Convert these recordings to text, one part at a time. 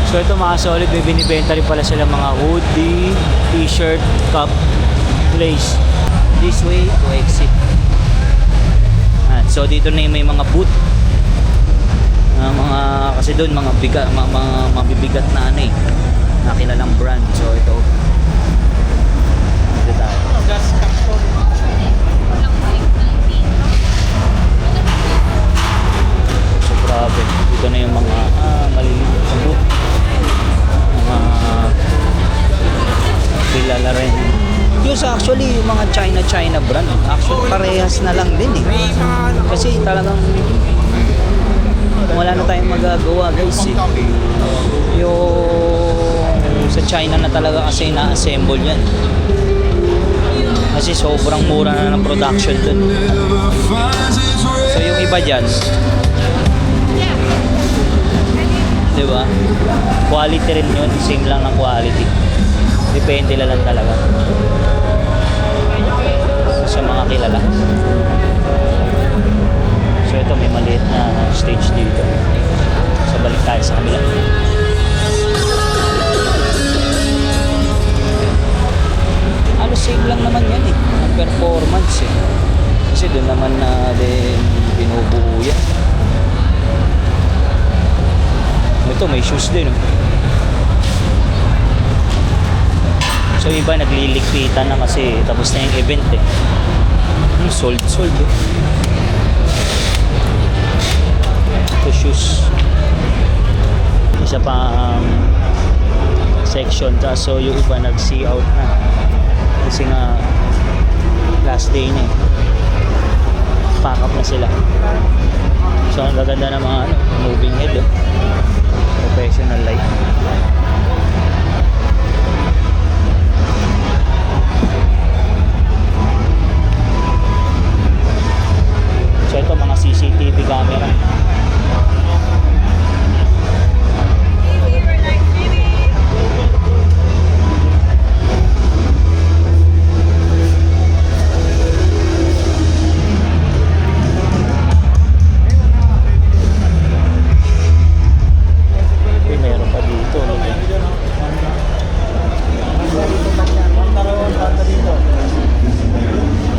So ito mga solid, may binibenta rin pala sila mga hoodie, t-shirt, cup, place. This way to exit. So dito na yung may mga boot. Mga kasi doon mga mabibigat na ano eh, na kilalang brand. So ito. Dito tayo. So grabe. Dito na yung mga maliliit na boot. Kilala rin. Yung actually yung mga China brand, actually parehas na lang din eh. Kasi talagang wala na tayong magagawa guys eh. Yung sa China na talaga kasi na-assemble yan. Kasi sobrang mura na ng production dun. So yung iba dyan, diba? Quality rin yun, same lang ng quality. Depende lang talaga sa mga kilala. So ito may maliit na stage dito. So balik tayo sa kabila. Ano same lang naman yan eh, ang performance eh. Kasi doon naman na din binubuo yan. Ito may shoes din oh. So iba naglilikpitan na kasi tapos na yung event eh. Sold eh. Ito shoes. Isa pa section ta, so yung iba nag-see out na. Kasi nga last day na eh. Pack up na sila. So ang gaganda ng mga moving head oh. Professional light. So ito mga CCTV camera. Meron pa dito.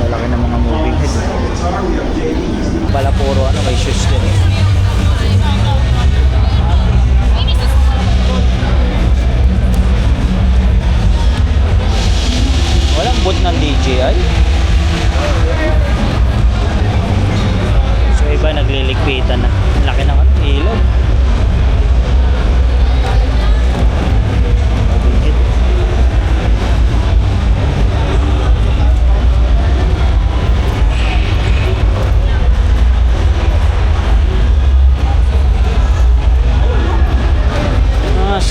Lalaki ng mga moving head. Pala puro ano, may shoes din eh. Walang boot ng DJI. So iba nagliligpitan na. Laki ng ano, ilaw.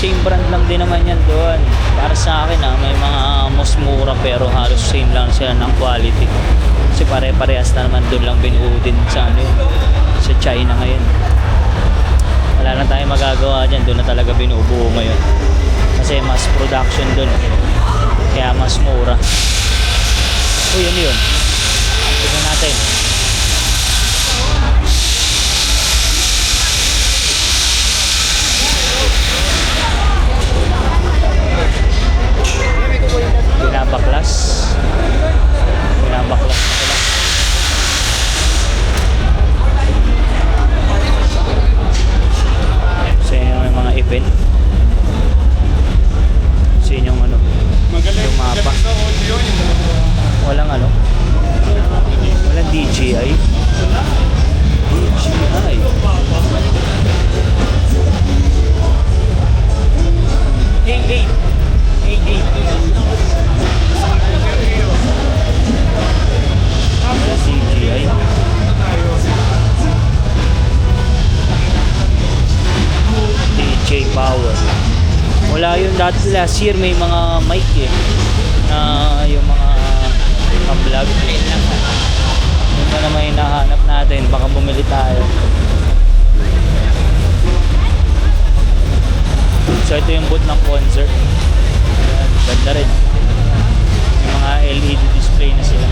Same brand lang din naman yan doon. Para sa akin may mga mas mura pero halos same lang sila ng quality. Kasi pare-parehas na naman doon lang binuo din sa ano yun, sa China ngayon. Wala na tayong magagawa dyan, doon na talaga binubuo ngayon. Kasi mas production doon. Kaya mas mura. O yun. Tignan natin. Binabaklas na sila. So yun yung mga event. So yun yung ano, yung mapa. Walang ano, walang DJI. Hey. CGI. DJ Power. Wala yun dati last year, may mga mic eh. Na yung mga vlog. Yun na naman yung nahanap natin. Baka bumili tayo. So ito yung booth ng concert. Ayan, ganda rin. Yung mga LED display na sila.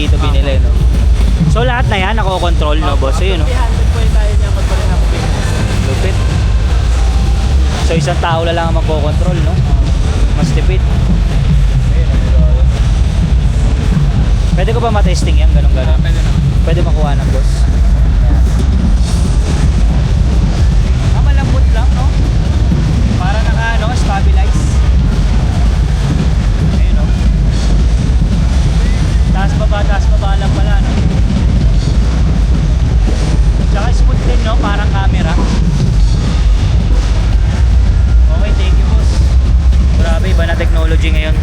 dito binili, no? So lahat na yan, nako-control, no, boss? Ayun, no? 300 po yung tayo niya magparin ako business. Lupit. So isang tao lang ang magko-control, no? Mas tipid. Ayun, Pwede ko ba matesting yan, ganun-ganun? pwede na. Pwede makuha ng boss. Malambot lang, no? Para stabilize. Ayun, no? Taas baba lang pala, no? Tsaka smooth din, no? Parang camera. Okay, thank you, boss. Grabe, iba na technology ngayon.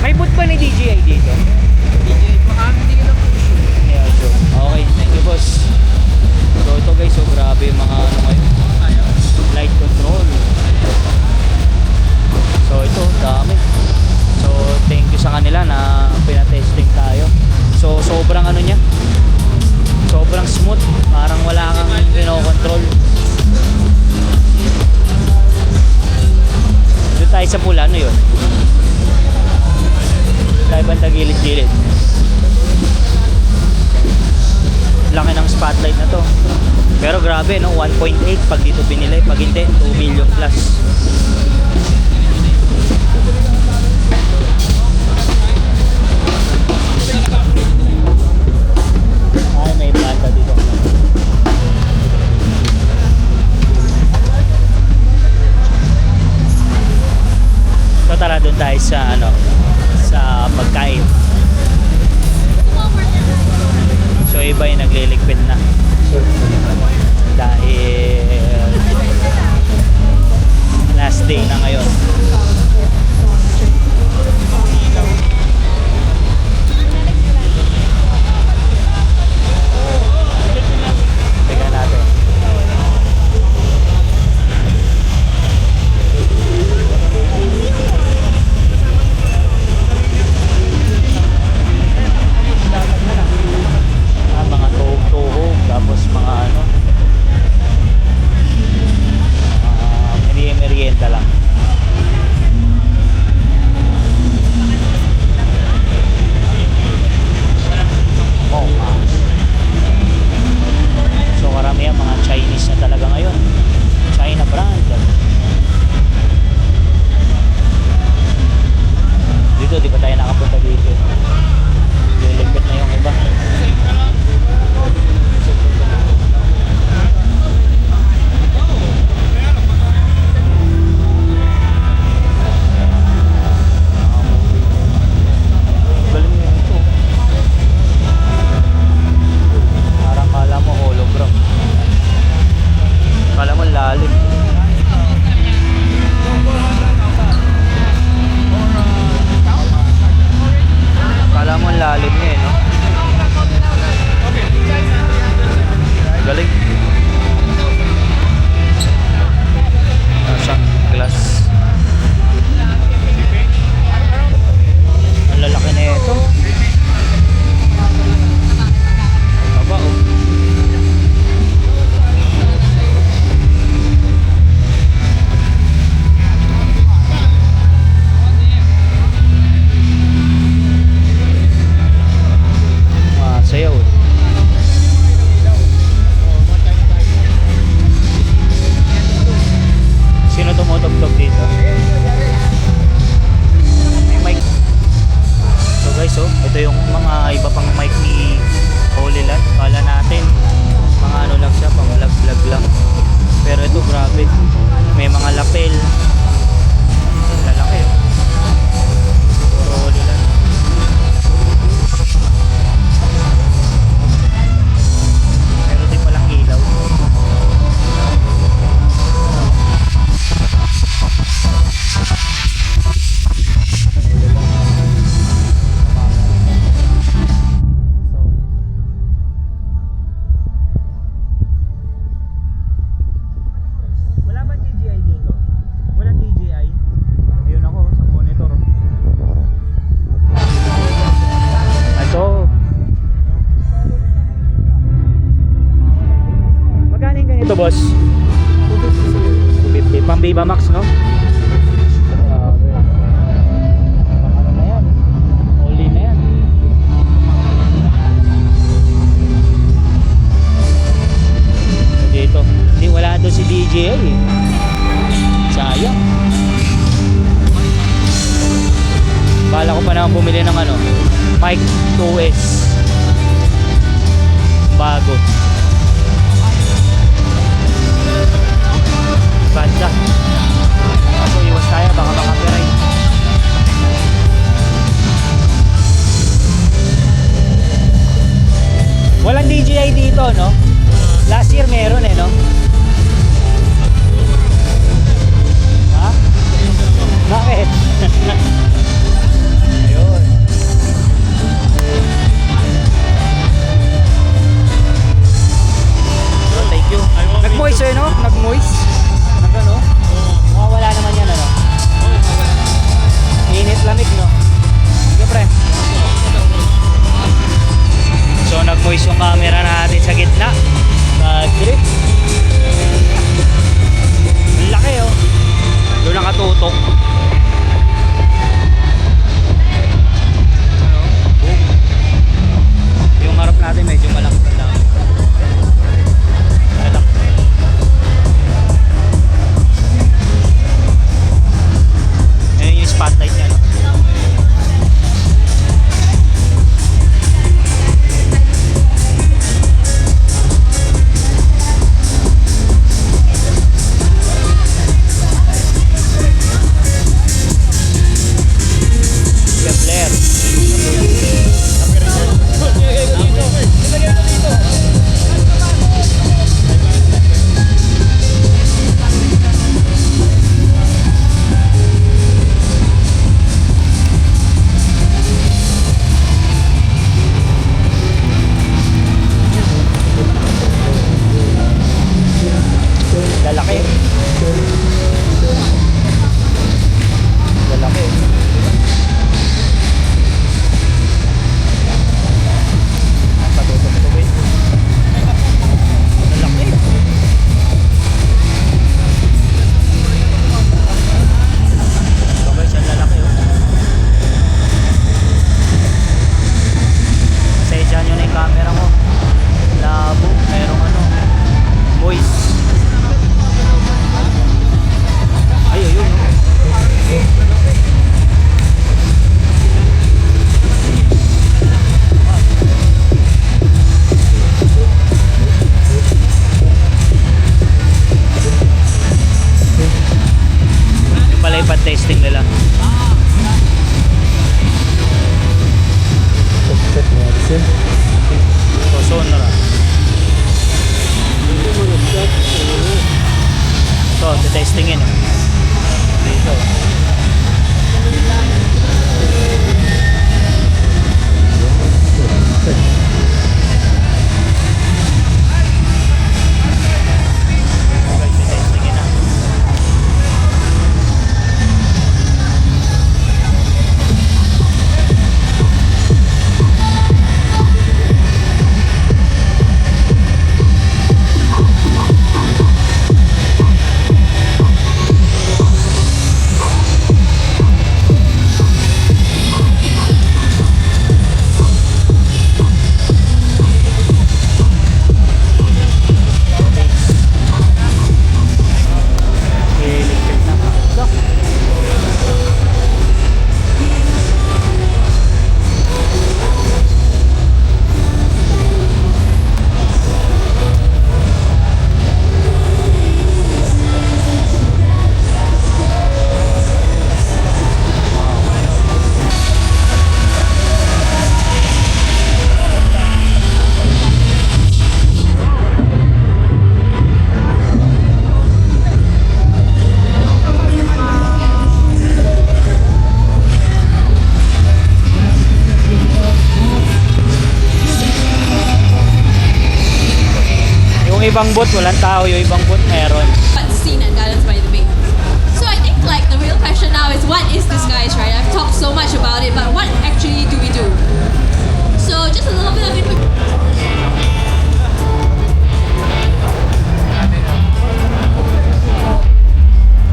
May boot ba ni DJI dito? DJ, baka hindi ka lang po issue. Yeah, sure. Okay, thank you, boss. So ito guys, so grabe yung mga ngayon. Light control. So ito, dami. So thank you sa kanila na pinatesting tayo. So sobrang niya. Sobrang smooth. Parang wala kang pinokontrol. Doon tayo sa pula, ano yun? Tayo banda gilid-gilid. Laki ng spotlight na to. Pero grabe, no? 1.8 pag dito binili. Pag hindi, 2 million plus. Ay, may planta dito. So tara, doon tayo sa sa pagkain. So iba yung nagliligpit na dahil last day na ngayon. Tingnan natin. Mga tuhog, tapos mga merienda lang. So karamihan mga Chinese na talaga ngayon. China brand. Dito, di ba tayo nakapunta dito? Liligpit na yung iba. Galing mo ito. Parang kala mo hologram. Kala mo lalim. Kala mo lalim niya, no? Galing. Nasa glass. Ang lalaki na ito. Aba, oh. Sayaw, eh. Sino tumutugtog dito? May mic. So guys, oh, ito yung mga iba pang mic ni Holy Land. Kala natin mga lang siya, pang vlog lang. Pero ito grabe. May mga lapel. Lalaki, oh. Puro Holy Land. Meron din palang ilaw. Wala ba DJI dito? Walang DJI? Ayun ako sa monitor. Ito. Magkano yung ganito, boss? 250. Pang Viva Max, no? Grabe. Pang ano na yan? Only na yan. bumili ng ano, mic 2S. Bago. Banda. Ako, iwas tayo, baka makapiright. Walang DJI dito, no? Last year meron eh, no? Ha? Bakit? Ayun. So, thank you. Nag-moist eh, no? Nag-moist? Nag-ano? Wala naman yan, ano? Init lamig, no? Sige, pre. So, nag-moist yung camera natin sa gitna. Grip. Ang laki, oh. Doon nakatutok. Yung harap natin medyo malaki lang. Ayun yung spotlight niya, no? Kepler. Lalaki. Lalaki. Patutup-tupin. Lalaki. Ito guys, ang lalaki, oh. Pasensya nyo na yung camera mo. Labo. Merong ano, voice. Ay, ayun. Yung pala yung testing nila. So, sonar. So, testingin. Dito. Guys, testingin na. Yung ibang booth, walang tao. Yung ibang booth, meron. Pansinan, galang